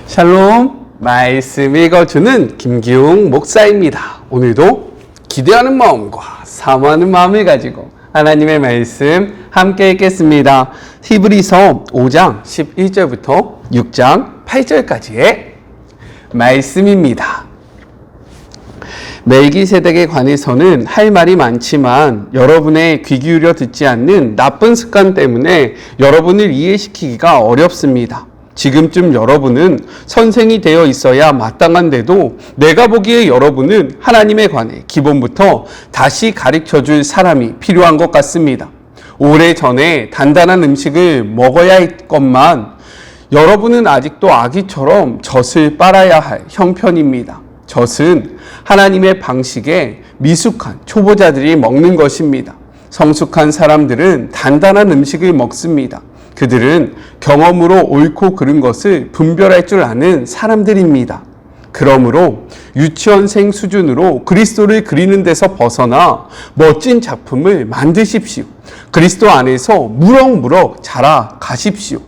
샬롬, 말씀 읽어주는 김기웅 목사입니다. 오늘도 기대하는 마음과 사모하는 마음을 가지고 하나님의 말씀 함께 읽겠습니다. 히브리서 5장 11절부터 6장 8절까지의 말씀입니다. 멜기세덱에 관해서는 할 말이 많지만 여러분의 귀 기울여 듣지 않는 나쁜 습관 때문에 여러분을 이해시키기가 어렵습니다. 지금쯤 여러분은 선생이 되어 있어야 마땅한데도 내가 보기에 여러분은 하나님에 관해 기본부터 다시 가르쳐줄 사람이 필요한 것 같습니다. 오래전에 단단한 음식을 먹어야 했건만 여러분은 아직도 아기처럼 젖을 빨아야 할 형편입니다. 젖은 하나님의 방식에 미숙한 초보자들이 먹는 것입니다. 성숙한 사람들은 단단한 음식을 먹습니다. 그들은 경험으로 옳고 그른 것을 분별할 줄 아는 사람들입니다. 그러므로 유치원생 수준으로 그리스도를 그리는 데서 벗어나 멋진 작품을 만드십시오. 그리스도 안에서 무럭무럭 자라가십시오.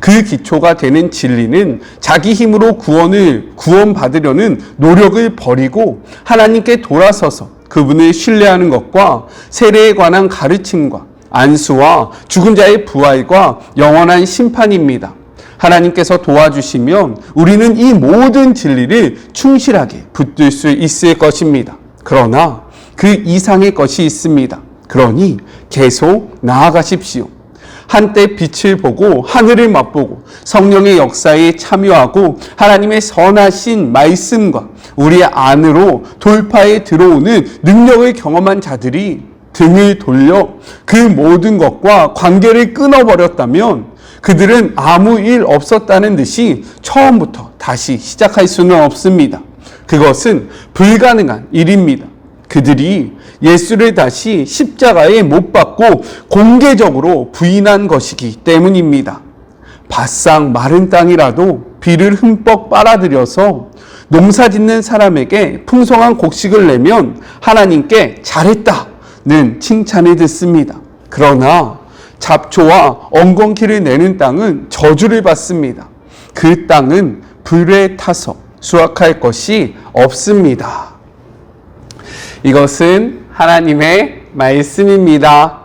그 기초가 되는 진리는 자기 힘으로 구원받으려는 노력을 버리고 하나님께 돌아서서 그분을 신뢰하는 것과 세례에 관한 가르침과 안수와 죽은 자의 부활과 영원한 심판입니다. 하나님께서 도와주시면 우리는 이 모든 진리를 충실하게 붙들 수 있을 것입니다. 그러나 그 이상의 것이 있습니다. 그러니 계속 나아가십시오. 한때 빛을 보고 하늘을 맛보고 성령의 역사에 참여하고 하나님의 선하신 말씀과 우리 안으로 돌파해 들어오는 능력을 경험한 자들이 등을 돌려 그 모든 것과 관계를 끊어버렸다면 그들은 아무 일 없었다는 듯이 처음부터 다시 시작할 수는 없습니다. 그것은 불가능한 일입니다. 그들이 예수를 다시 십자가에 못 박고 공개적으로 부인한 것이기 때문입니다. 바싹 마른 땅이라도 비를 흠뻑 빨아들여서 농사 짓는 사람에게 풍성한 곡식을 내면 하나님께 잘했다는 칭찬을 듣습니다. 그러나 잡초와 엉겅퀴를 내는 땅은 저주를 받습니다. 그 땅은 불에 타서 수확할 것이 없습니다. 이것은 하나님의 말씀입니다.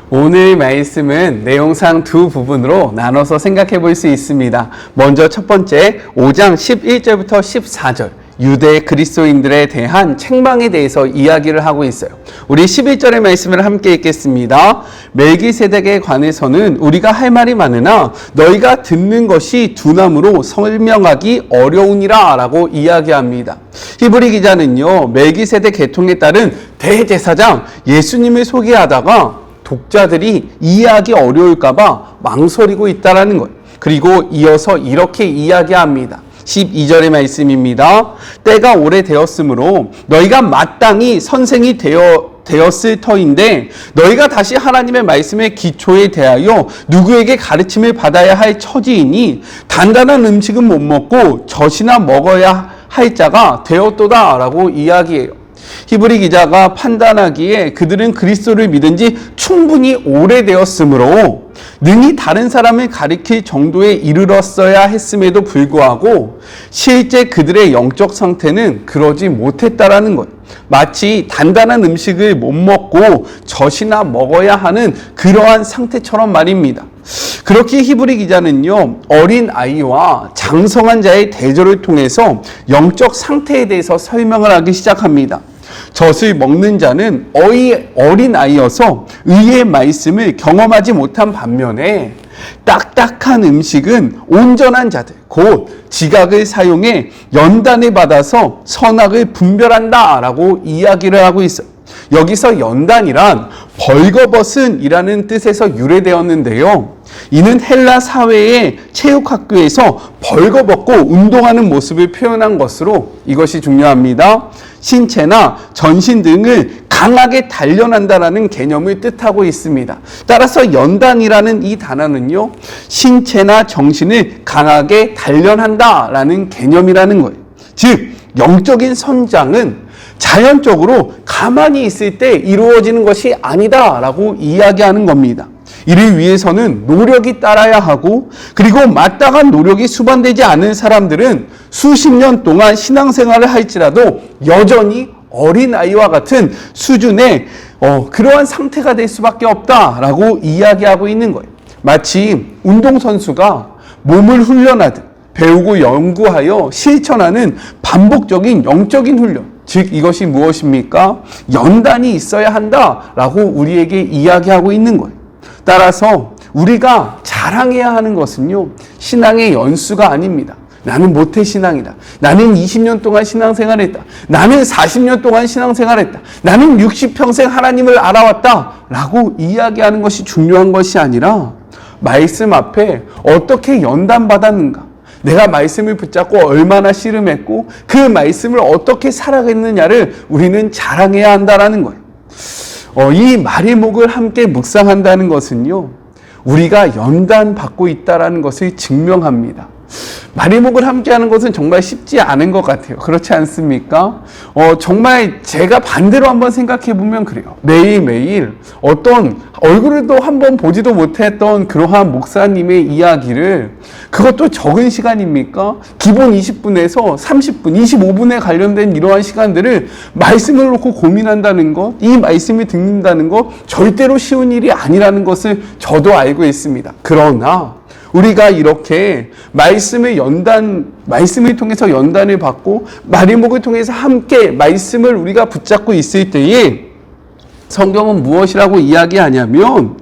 오늘 말씀은 내용상 두 부분으로 나눠서 생각해 볼 수 있습니다. 먼저 첫 번째 5장 11절부터 14절 유대 그리스도인들에 대한 책망에 대해서 이야기를 하고 있어요. 우리 11절의 말씀을 함께 읽겠습니다. 멜기세덱에 관해서는 우리가 할 말이 많으나 너희가 듣는 것이 두나무로 설명하기 어려우니라 라고 이야기합니다. 히브리 기자는요, 멜기세덱 계통에 따른 대제사장 예수님을 소개하다가 독자들이 이해하기 어려울까봐 망설이고 있다라는 거예요. 그리고 이어서 이렇게 이야기합니다. 12절의 말씀입니다. 때가 오래되었으므로 너희가 마땅히 선생이 되었을 터인데 너희가 다시 하나님의 말씀의 기초에 대하여 누구에게 가르침을 받아야 할 처지이니 단단한 음식은 못 먹고 젖이나 먹어야 할 자가 되었도다 라고 이야기해요. 히브리 기자가 판단하기에 그들은 그리스도를 믿은 지 충분히 오래되었으므로 능히 다른 사람을 가리킬 정도에 이르렀어야 했음에도 불구하고 실제 그들의 영적 상태는 그러지 못했다라는 것. 마치 단단한 음식을 못 먹고 젖이나 먹어야 하는 그러한 상태처럼 말입니다. 그렇게 히브리 기자는요, 어린 아이와 장성한 자의 대조를 통해서 영적 상태에 대해서 설명을 하기 시작합니다. 젖을 먹는 자는 어린 아이여서 의의 말씀을 경험하지 못한 반면에 딱딱한 음식은 온전한 자들, 곧 지각을 사용해 연단을 받아서 선악을 분별한다 라고 이야기를 하고 있어요. 여기서 연단이란 벌거벗은이라는 뜻에서 유래되었는데요. 이는 헬라 사회의 체육학교에서 벌거벗고 운동하는 모습을 표현한 것으로 이것이 중요합니다. 신체나 전신 등을 강하게 단련한다라는 개념을 뜻하고 있습니다. 따라서 연단이라는 이 단어는요, 신체나 정신을 강하게 단련한다라는 개념이라는 거예요. 즉 영적인 성장은 자연적으로 가만히 있을 때 이루어지는 것이 아니다라고 이야기하는 겁니다. 이를 위해서는 노력이 따라야 하고, 그리고 마땅한 노력이 수반되지 않은 사람들은 수십 년 동안 신앙생활을 할지라도 여전히 어린아이와 같은 수준의 그러한 상태가 될 수밖에 없다라고 이야기하고 있는 거예요. 마치 운동선수가 몸을 훈련하듯 배우고 연구하여 실천하는 반복적인 영적인 훈련, 즉 이것이 무엇입니까? 연단이 있어야 한다라고 우리에게 이야기하고 있는 거예요. 따라서 우리가 자랑해야 하는 것은요, 신앙의 연수가 아닙니다. 나는 모태신앙이다. 나는 20년 동안 신앙생활했다. 나는 40년 동안 신앙생활했다. 나는 60평생 하나님을 알아왔다 라고 이야기하는 것이 중요한 것이 아니라, 말씀 앞에 어떻게 연단받았는가, 내가 말씀을 붙잡고 얼마나 씨름했고 그 말씀을 어떻게 살아갔느냐를 우리는 자랑해야 한다라는 거예요. 이 마리목을 함께 묵상한다는 것은요, 우리가 연단받고 있다는 것을 증명합니다. 마리목을 함께하는 것은 정말 쉽지 않은 것 같아요. 그렇지 않습니까? 정말 제가 반대로 한번 생각해 보면 그래요. 매일매일 어떤 얼굴도 한번 보지도 못했던 그러한 목사님의 이야기를, 그것도 적은 시간입니까? 기본 20분에서 30분, 25분에 관련된 이러한 시간들을 말씀을 놓고 고민한다는 것, 이 말씀을 듣는다는 것 절대로 쉬운 일이 아니라는 것을 저도 알고 있습니다. 그러나 우리가 이렇게 말씀을 통해서 연단을 받고 마리목을 통해서 함께 말씀을 우리가 붙잡고 있을 때에 성경은 무엇이라고 이야기하냐면,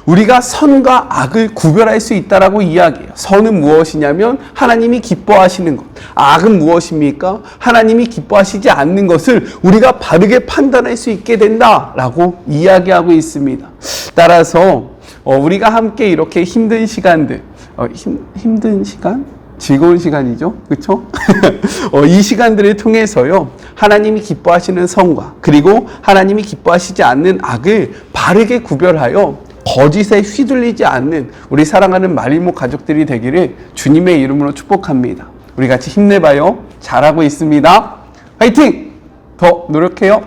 우리가 선과 악을 구별할 수 있다라고 이야기해요. 선은 무엇이냐면 하나님이 기뻐하시는 것. 악은 무엇입니까? 하나님이 기뻐하시지 않는 것을 우리가 바르게 판단할 수 있게 된다라고 이야기하고 있습니다. 따라서 우리가 함께 이렇게 힘든 시간들, 힘든 시간? 즐거운 시간이죠. 그렇죠? 이 시간들을 통해서요, 하나님이 기뻐하시는 선과 그리고 하나님이 기뻐하시지 않는 악을 바르게 구별하여 거짓에 휘둘리지 않는 우리 사랑하는 마리목 가족들이 되기를 주님의 이름으로 축복합니다. 우리 같이 힘내봐요. 잘하고 있습니다. 화이팅! 더 노력해요.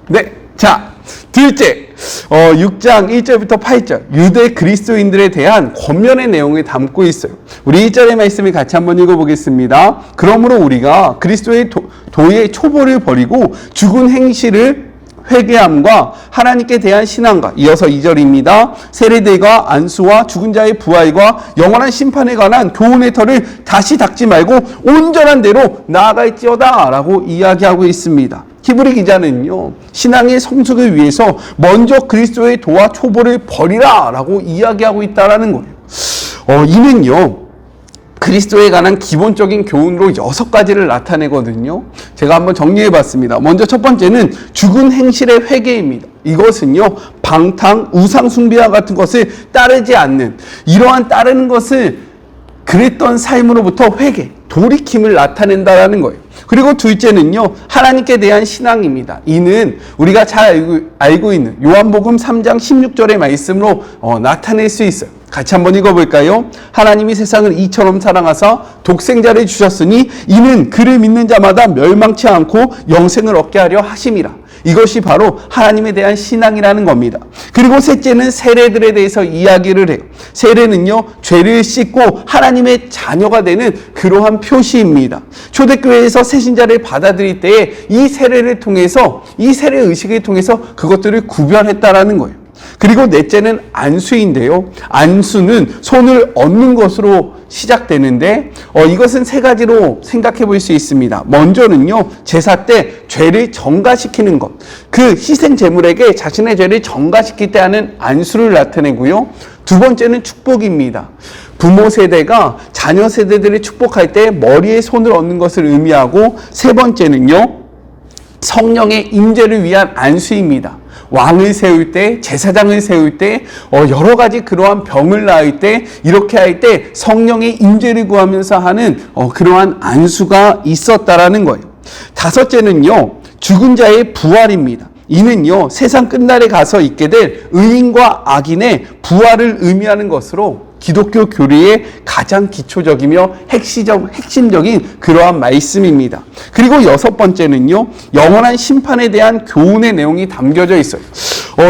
네, 자, 둘째, 6장 1절부터 8절 유대 그리스도인들에 대한 권면의 내용을 담고 있어요. 우리 1절의 말씀을 같이 한번 읽어보겠습니다. 그러므로 우리가 그리스도의 도의 초보를 버리고 죽은 행실을 회개함과 하나님께 대한 신앙과, 이어서 2절입니다. 세례들과 안수와 죽은 자의 부활과 영원한 심판에 관한 교훈의 털을 다시 닦지 말고 온전한 대로 나아갈지어다 라고 이야기하고 있습니다. 히브리 기자는요, 신앙의 성숙을 위해서 먼저 그리스도의 도와 초보를 버리라 라고 이야기하고 있다는 거예요. 이는요, 그리스도에 관한 기본적인 교훈으로 6가지를 나타내거든요. 제가 한번 정리해 봤습니다. 먼저 첫 번째는 죽은 행실의 회개입니다. 이것은요, 방탕, 우상 숭배와 같은 것을 따르지 않는, 이러한 따르는 것을 그랬던 삶으로부터 회개, 돌이킴을 나타낸다라는 거예요. 그리고 둘째는요, 하나님께 대한 신앙입니다. 이는 우리가 잘 알고 있는 요한복음 3장 16절의 말씀으로 나타낼 수 있어요. 같이 한번 읽어볼까요? 하나님이 세상을 이처럼 사랑하사 독생자를 주셨으니 이는 그를 믿는 자마다 멸망치 않고 영생을 얻게 하려 하심이라. 이것이 바로 하나님에 대한 신앙이라는 겁니다. 그리고 셋째는 세례들에 대해서 이야기를 해요. 세례는요, 죄를 씻고 하나님의 자녀가 되는 그러한 표시입니다. 초대교회에서 새신자를 받아들일 때에 이 세례를 통해서, 이 세례 의식을 통해서 그것들을 구별했다라는 거예요. 그리고 넷째는 안수인데요, 안수는 손을 얹는 것으로 시작되는데 이것은 3가지로 생각해 볼 수 있습니다. 먼저는요, 제사 때 죄를 정가시키는 것, 그 희생 제물에게 자신의 죄를 정가시킬 때 하는 안수를 나타내고요. 두 번째는 축복입니다. 부모 세대가 자녀 세대들을 축복할 때 머리에 손을 얹는 것을 의미하고, 세 번째는요, 성령의 임재를 위한 안수입니다. 왕을 세울 때, 제사장을 세울 때, 여러 가지 그러한 병을 나을 때, 이렇게 할 때 성령의 임재를 구하면서 하는 그러한 안수가 있었다라는 거예요. 다섯째는요, 죽은 자의 부활입니다. 이는요, 세상 끝날에 가서 있게 될 의인과 악인의 부활을 의미하는 것으로 기독교 교리의 가장 기초적이며 핵심적인 그러한 말씀입니다. 그리고 여섯 번째는요, 영원한 심판에 대한 교훈의 내용이 담겨져 있어요.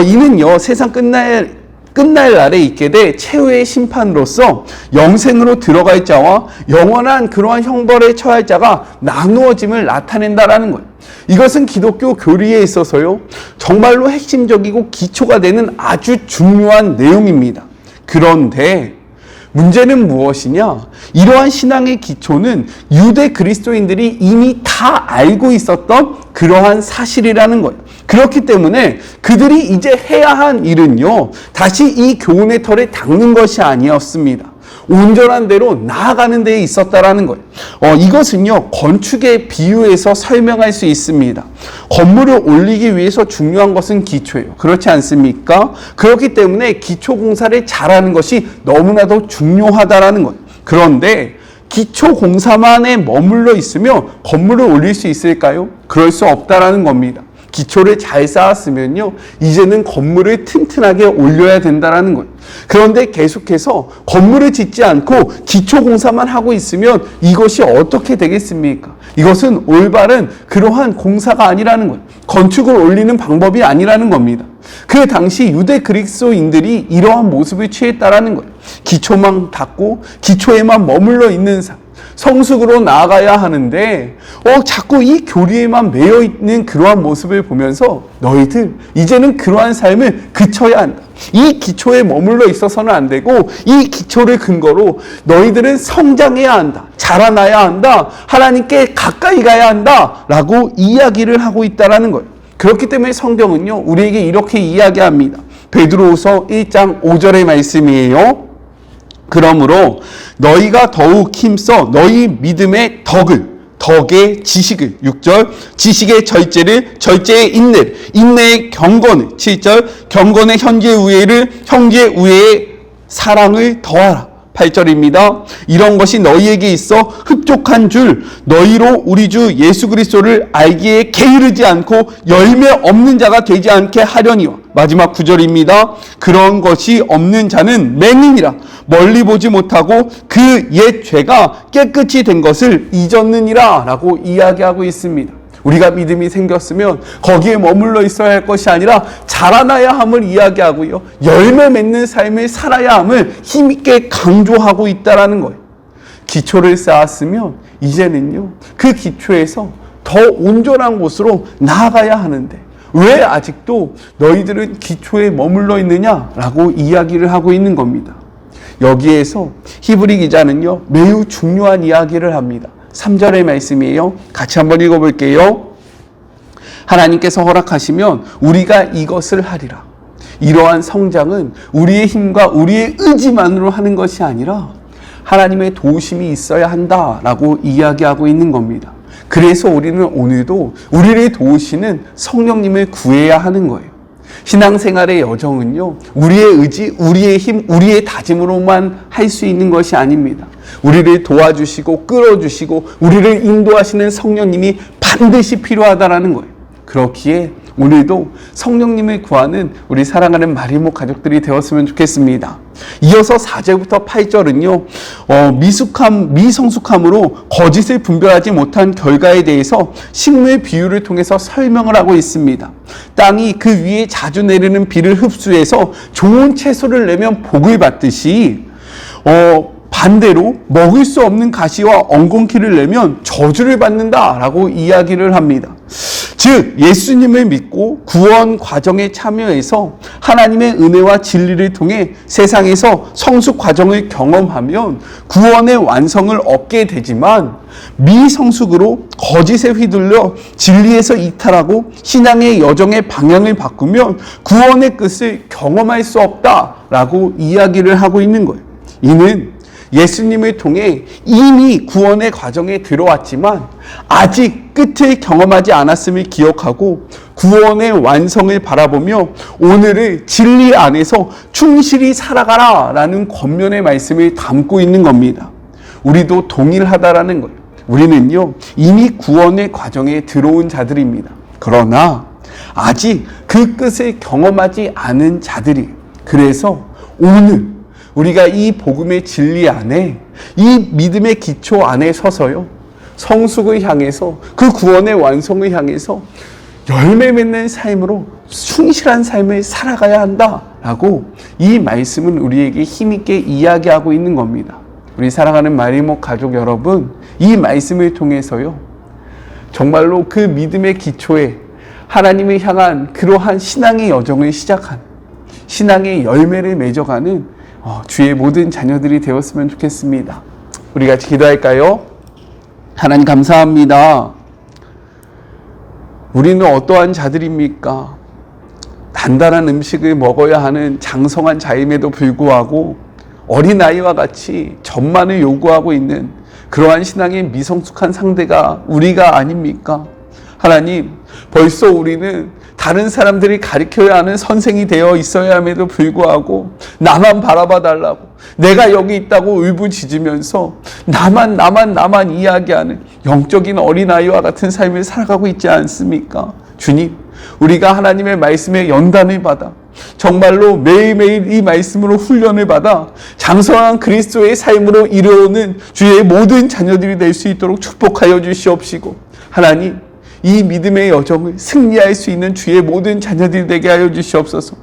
이는요, 세상 끝날 날에 있게 될 최후의 심판으로서 영생으로 들어갈 자와 영원한 그러한 형벌에 처할 자가 나누어짐을 나타낸다라는 거예요. 이것은 기독교 교리에 있어서요, 정말로 핵심적이고 기초가 되는 아주 중요한 내용입니다. 그런데 문제는 무엇이냐? 이러한 신앙의 기초는 유대 그리스도인들이 이미 다 알고 있었던 그러한 사실이라는 거예요. 그렇기 때문에 그들이 이제 해야 한 일은요, 다시 이 교훈의 털에 닦는 것이 아니었습니다. 온전한 대로 나아가는 데에 있었다라는 거예요. 이것은요, 건축의 비유에서 설명할 수 있습니다. 건물을 올리기 위해서 중요한 것은 기초예요. 그렇지 않습니까? 그렇기 때문에 기초 공사를 잘하는 것이 너무나도 중요하다라는 거예요. 그런데 기초 공사만에 머물러 있으며 건물을 올릴 수 있을까요? 그럴 수 없다라는 겁니다. 기초를 잘 쌓았으면요, 이제는 건물을 튼튼하게 올려야 된다라는 거예요. 그런데 계속해서 건물을 짓지 않고 기초 공사만 하고 있으면 이것이 어떻게 되겠습니까? 이것은 올바른 그러한 공사가 아니라는 거예요. 건축을 올리는 방법이 아니라는 겁니다. 그 당시 유대 그리스도인들이 이러한 모습을 취했다라는 거예요. 기초만 닦고 기초에만 머물러 있는 삶. 성숙으로 나아가야 하는데 자꾸 이 교리에만 매여 있는 그러한 모습을 보면서 너희들 이제는 그러한 삶을 그쳐야 한다. 이 기초에 머물러 있어서는 안 되고 이 기초를 근거로 너희들은 성장해야 한다. 자라나야 한다. 하나님께 가까이 가야 한다. 라고 이야기를 하고 있다라는 거예요. 그렇기 때문에 성경은요, 우리에게 이렇게 이야기합니다. 베드로후서 1장 5절의 말씀이에요. 그러므로 너희가 더욱 힘써 너희 믿음의 덕의 지식을 6절, 지식의 절제를, 절제의 인내를, 인내의 경건을 7절, 경건의 형제 우애의 사랑을 더하라 8절입니다. 이런 것이 너희에게 있어 흡족한 줄 너희로 우리 주 예수 그리스도를 알기에 게으르지 않고 열매 없는 자가 되지 않게 하려니와 마지막 9절입니다. 그런 것이 없는 자는 맹인이라 멀리 보지 못하고 그 옛 죄가 깨끗이 된 것을 잊었느니라 라고 이야기하고 있습니다. 우리가 믿음이 생겼으면 거기에 머물러 있어야 할 것이 아니라 자라나야 함을 이야기하고요, 열매 맺는 삶을 살아야 함을 힘있게 강조하고 있다라는 거예요. 기초를 쌓았으면 이제는요, 그 기초에서 더 온전한 곳으로 나아가야 하는데 왜 아직도 너희들은 기초에 머물러 있느냐라고 이야기를 하고 있는 겁니다. 여기에서 히브리 기자는요, 매우 중요한 이야기를 합니다. 3절의 말씀이에요. 같이 한번 읽어볼게요. 하나님께서 허락하시면 우리가 이것을 하리라. 이러한 성장은 우리의 힘과 우리의 의지만으로 하는 것이 아니라 하나님의 도우심이 있어야 한다라고 이야기하고 있는 겁니다. 그래서 우리는 오늘도 우리를 도우시는 성령님을 구해야 하는 거예요. 신앙생활의 여정은요, 우리의 의지, 우리의 힘, 우리의 다짐으로만 할 수 있는 것이 아닙니다. 우리를 도와주시고 끌어주시고 우리를 인도하시는 성령님이 반드시 필요하다라는 거예요. 그렇기에 오늘도 성령님을 구하는 우리 사랑하는 마리모 가족들이 되었으면 좋겠습니다. 이어서 4절부터 8절은요, 미성숙함으로 거짓을 분별하지 못한 결과에 대해서 식물 비유를 통해서 설명을 하고 있습니다. 땅이 그 위에 자주 내리는 비를 흡수해서 좋은 채소를 내면 복을 받듯이 반대로 먹을 수 없는 가시와 엉겅퀴를 내면 저주를 받는다라고 이야기를 합니다. 즉 예수님을 믿고 구원 과정에 참여해서 하나님의 은혜와 진리를 통해 세상에서 성숙 과정을 경험하면 구원의 완성을 얻게 되지만, 미성숙으로 거짓에 휘둘려 진리에서 이탈하고 신앙의 여정의 방향을 바꾸면 구원의 끝을 경험할 수 없다라고 이야기를 하고 있는 거예요. 이는 예수님을 통해 이미 구원의 과정에 들어왔지만 아직 끝을 경험하지 않았음을 기억하고 구원의 완성을 바라보며 오늘을 진리 안에서 충실히 살아가라 라는 권면의 말씀을 담고 있는 겁니다. 우리도 동일하다라는 거예요. 우리는요, 이미 구원의 과정에 들어온 자들입니다. 그러나 아직 그 끝을 경험하지 않은 자들이에요. 그래서 오늘 우리가 이 복음의 진리 안에, 이 믿음의 기초 안에 서서요, 성숙을 향해서, 그 구원의 완성을 향해서 열매 맺는 삶으로 충실한 삶을 살아가야 한다라고 이 말씀은 우리에게 힘있게 이야기하고 있는 겁니다. 우리 사랑하는 마리목 가족 여러분, 이 말씀을 통해서요, 정말로 그 믿음의 기초에 하나님을 향한 그러한 신앙의 여정을 시작한, 신앙의 열매를 맺어가는 주의 모든 자녀들이 되었으면 좋겠습니다. 우리 같이 기도할까요? 하나님 감사합니다. 우리는 어떠한 자들입니까? 단단한 음식을 먹어야 하는 장성한 자임에도 불구하고 어린아이와 같이 전만을 요구하고 있는 그러한 신앙의 미성숙한 상대가 우리가 아닙니까? 하나님, 벌써 우리는 다른 사람들이 가르쳐야 하는 선생이 되어 있어야 함에도 불구하고 나만 바라봐 달라고, 내가 여기 있다고 울부짖으면서 나만 이야기하는 영적인 어린아이와 같은 삶을 살아가고 있지 않습니까? 주님, 우리가 하나님의 말씀에 연단을 받아 정말로 매일매일 이 말씀으로 훈련을 받아 장성한 그리스도의 삶으로 이루어오는 주의 모든 자녀들이 될 수 있도록 축복하여 주시옵시고, 하나님, 이 믿음의 여정을 승리할 수 있는 주의 모든 자녀들이 되게 하여 주시옵소서.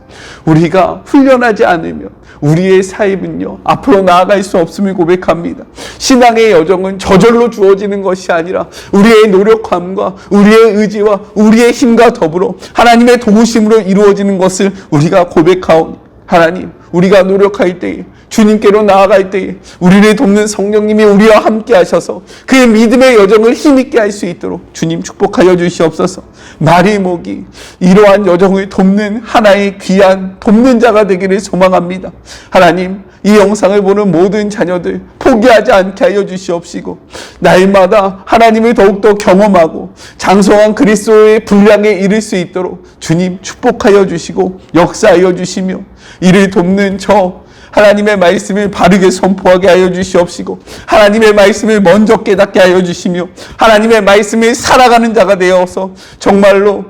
우리가 훈련하지 않으면 우리의 삶은요, 앞으로 나아갈 수 없음을 고백합니다. 신앙의 여정은 저절로 주어지는 것이 아니라 우리의 노력함과 우리의 의지와 우리의 힘과 더불어 하나님의 도우심으로 이루어지는 것을 우리가 고백하오니, 하나님, 우리가 노력할 때에, 주님께로 나아갈 때에 우리를 돕는 성령님이 우리와 함께 하셔서 그의 믿음의 여정을 힘있게 할 수 있도록 주님 축복하여 주시옵소서. 마리목이 이러한 여정을 돕는 하나의 귀한 돕는 자가 되기를 소망합니다. 하나님, 이 영상을 보는 모든 자녀들 포기하지 않게 하여 주시옵시고, 날마다 하나님을 더욱더 경험하고 장성한 그리스도의 분량에 이를 수 있도록 주님 축복하여 주시고 역사하여 주시며, 이를 돕는 저 하나님의 말씀을 바르게 선포하게 하여 주시옵시고, 하나님의 말씀을 먼저 깨닫게 하여 주시며, 하나님의 말씀을 살아가는 자가 되어서 정말로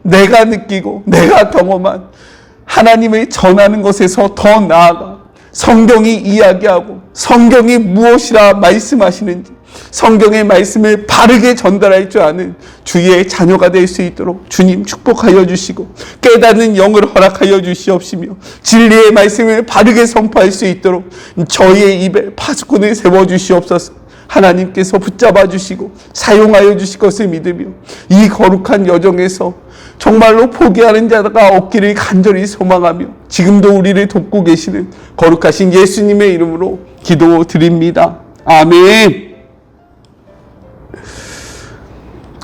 내가 느끼고 내가 경험한 하나님을 전하는 것에서 더 나아가 성경이 이야기하고 성경이 무엇이라 말씀하시는지 성경의 말씀을 바르게 전달할 줄 아는 주의 자녀가 될 수 있도록 주님 축복하여 주시고, 깨닫는 영을 허락하여 주시옵시며, 진리의 말씀을 바르게 선포할 수 있도록 저희의 입에 파수꾼을 세워 주시옵소서. 하나님께서 붙잡아 주시고 사용하여 주실 것을 믿으며 이 거룩한 여정에서 정말로 포기하는 자가 없기를 간절히 소망하며 지금도 우리를 돕고 계시는 거룩하신 예수님의 이름으로 기도드립니다. 아멘.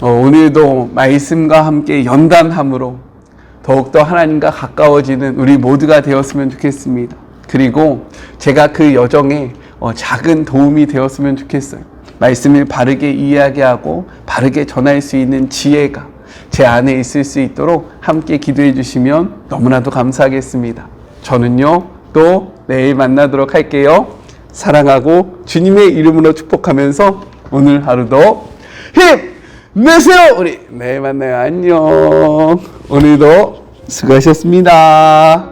오늘도 말씀과 함께 연단함으로 더욱더 하나님과 가까워지는 우리 모두가 되었으면 좋겠습니다. 그리고 제가 그 여정에 작은 도움이 되었으면 좋겠어요. 말씀을 바르게 이야기하고 바르게 전할 수 있는 지혜가 제 안에 있을 수 있도록 함께 기도해 주시면 너무나도 감사하겠습니다. 저는요, 또 내일 만나도록 할게요. 사랑하고 주님의 이름으로 축복하면서 오늘 하루도 힘내세요. 우리 내일 만나요. 안녕. 오늘도 수고하셨습니다.